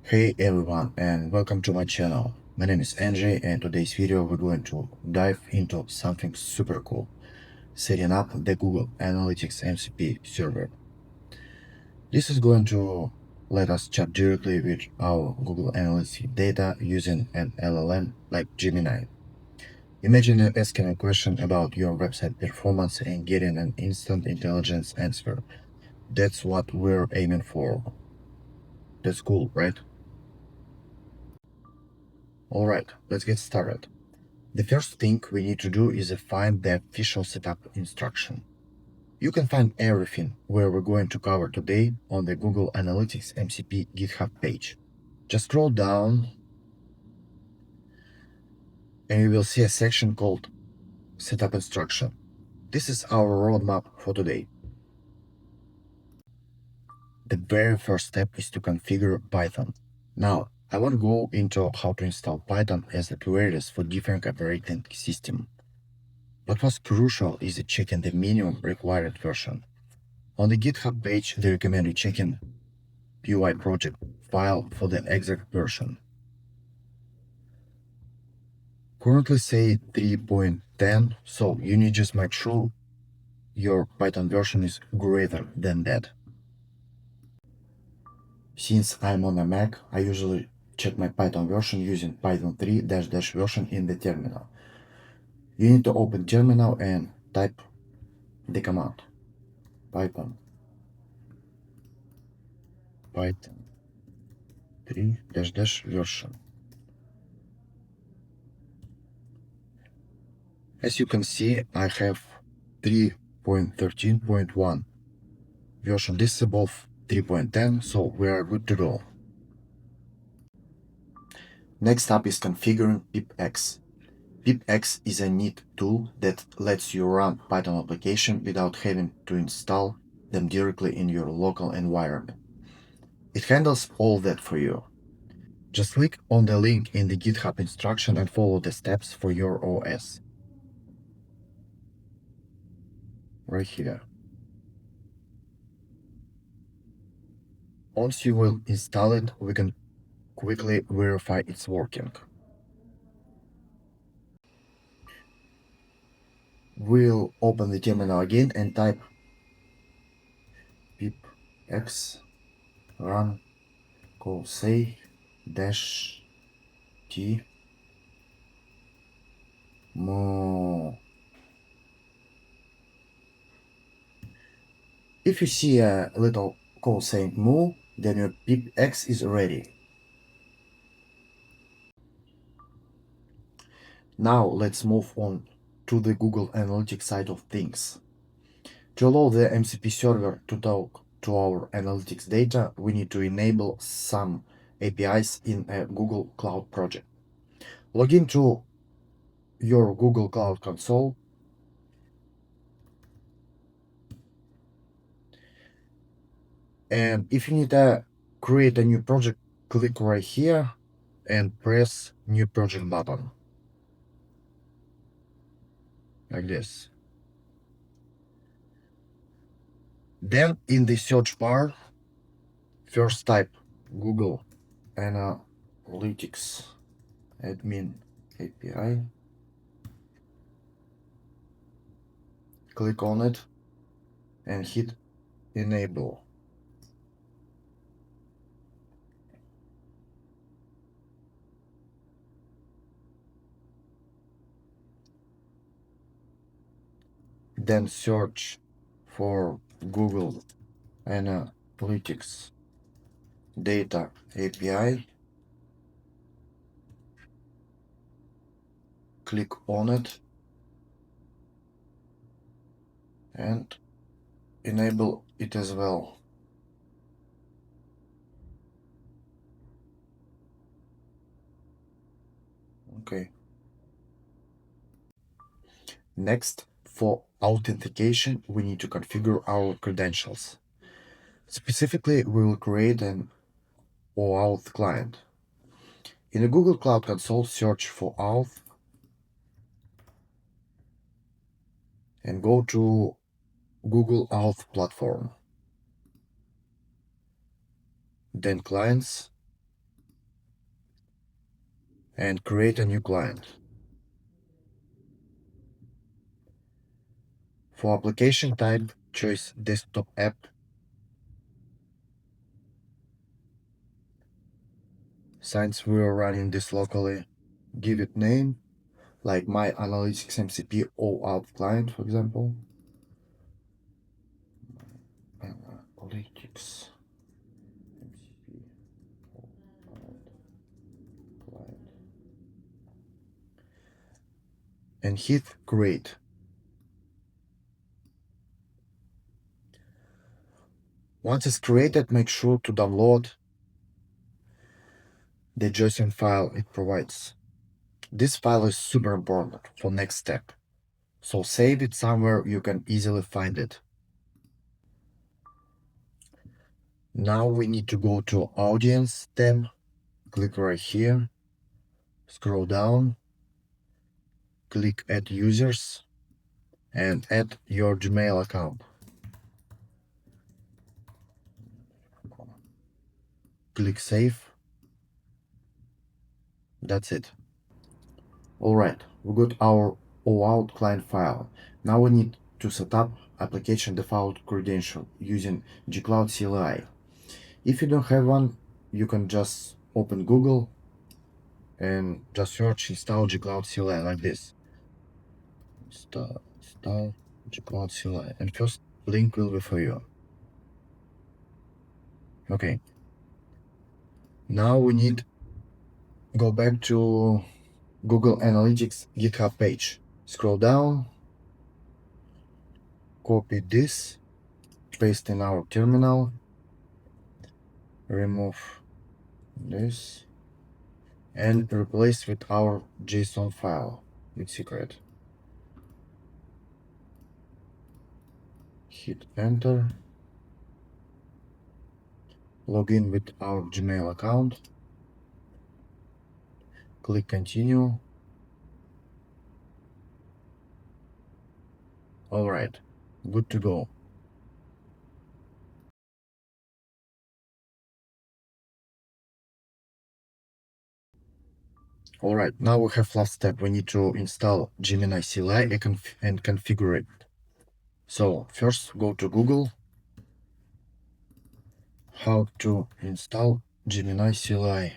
Hey everyone, and welcome to my channel. My name is NJ, and today's video we're going to dive into something super cool: setting up the Google Analytics MCP server. This is going to let us chat directly with our Google Analytics data using an LLM like Gemini. Imagine asking a question about your website performance and getting an instant intelligence answer. That's what we're aiming for. That's cool, right? Alright, let's get started. The first thing we need to do is find the official setup instruction. You can find everything where we're going to cover today on the Google Analytics MCP GitHub page. Just scroll down and you will see a section called Setup Instruction. This is our roadmap for today. The very first step is to configure Python. Now, I won't go into how to install Python as the queries for different operating systems. But what's crucial is checking the minimum required version. On the GitHub page, they recommend you checking UI project file for the exact version. Currently say 3.10, so you need to just make sure your Python version is greater than that. Since I'm on a Mac, I usually check my Python version using Python 3 -- version in the terminal. You need to open terminal and type the command Python 3 -- version. As you can see, I have 3.13.1 version. This is above 3.10, so we are good to go. Next up is configuring pipx. Pipx is a neat tool that lets you run Python application without having to install them directly in your local environment. It handles all that for you. Just click on the link in the GitHub instruction and follow the steps for your OS. Right here. Once you will install it, we can quickly verify it's working. We'll open the terminal again and type pipx run say -t mo. If you see a little call saying mo, then your pipx is ready. Now let's move on to the Google Analytics side of things. To allow the MCP server to talk to our analytics data, we need to enable some APIs in a Google Cloud project. Log into your Google Cloud Console and if you need to create a new project, click right here and press New Project button. Like this. Then in the search bar, first type Google Analytics admin API. Click on it and hit enable. Then search for Google Analytics Data API. Click on it and enable it as well. Okay. Next, for authentication, we need to configure our credentials. Specifically, we will create an OAuth client. In the Google Cloud Console, search for auth and go to Google Auth platform. Then clients, and create a new client. For application type, choose desktop app. Since we are running this locally, give it name, like my analytics MCP OAuth client, for example. Analytics MCP OAuth client. And hit create. Once it's created, make sure to download the JSON file it provides. This file is super important for next step, so save it somewhere you can easily find it. Now we need to go to Audience tab, click right here, scroll down, click Add Users, and add your Gmail account. Click Save. That's it. Alright, we got our OAuth client file. Now we need to set up application default credential using G-Cloud CLI. If you don't have one, you can just open Google and just search install G-Cloud CLI like this. Install G-Cloud CLI, and first link will be for you. Okay. Now we need go back to Google Analytics GitHub page. Scroll down, copy this, paste in our terminal, remove this, and replace with our JSON file with secret. Hit enter. Log in with our Gmail account. Click continue. Alright, good to go. Alright, now we have last step. We need to install Gemini CLI and configure it. So first go to Google. How to install Gemini CLI.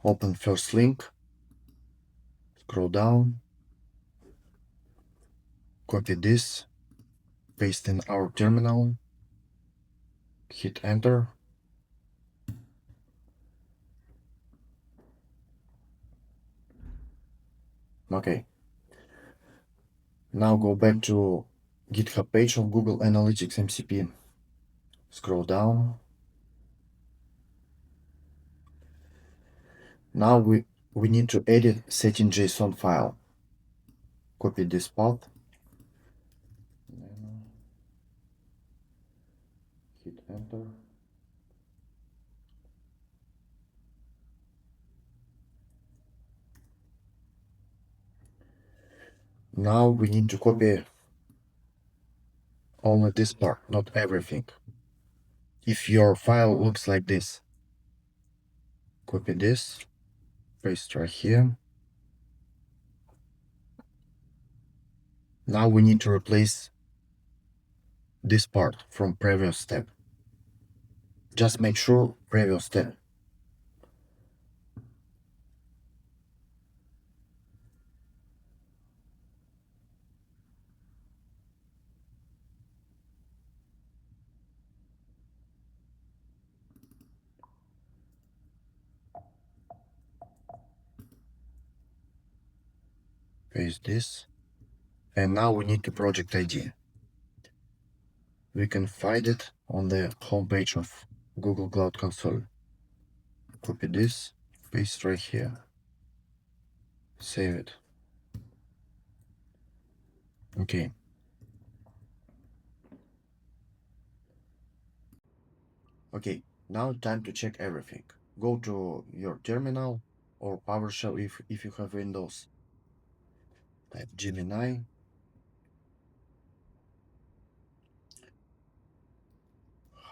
Open first link. Scroll down. Copy this. Paste in our terminal. Hit enter. Okay. Now go back to GitHub page of Google Analytics MCP. Scroll down. Now we need to edit setting JSON file. Copy this path. Hit enter. Now we need to copy only this part, not everything. If your file looks like this, copy this, paste right here. Now we need to replace this part from previous step. Just make sure previous step. Paste this. And now we need the project ID. We can find it on the homepage of Google Cloud Console. Copy this, paste right here. Save it. Okay. Okay, now time to check everything. Go to your terminal or PowerShell if you have Windows. Type Gemini.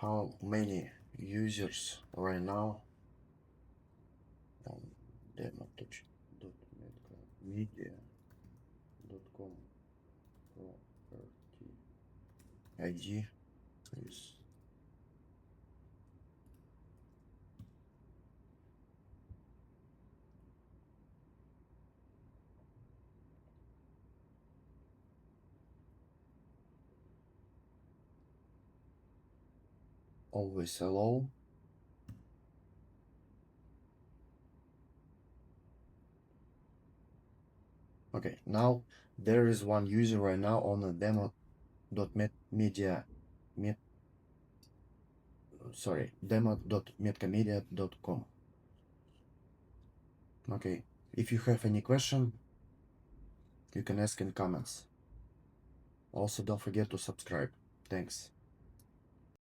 How many users right now on demo.media.com property ID is always allow. Okay, now there is one user right now on the demo.medcamedia.com. Okay, if you have any question, you can ask in comments. Also, don't forget to subscribe. Thanks.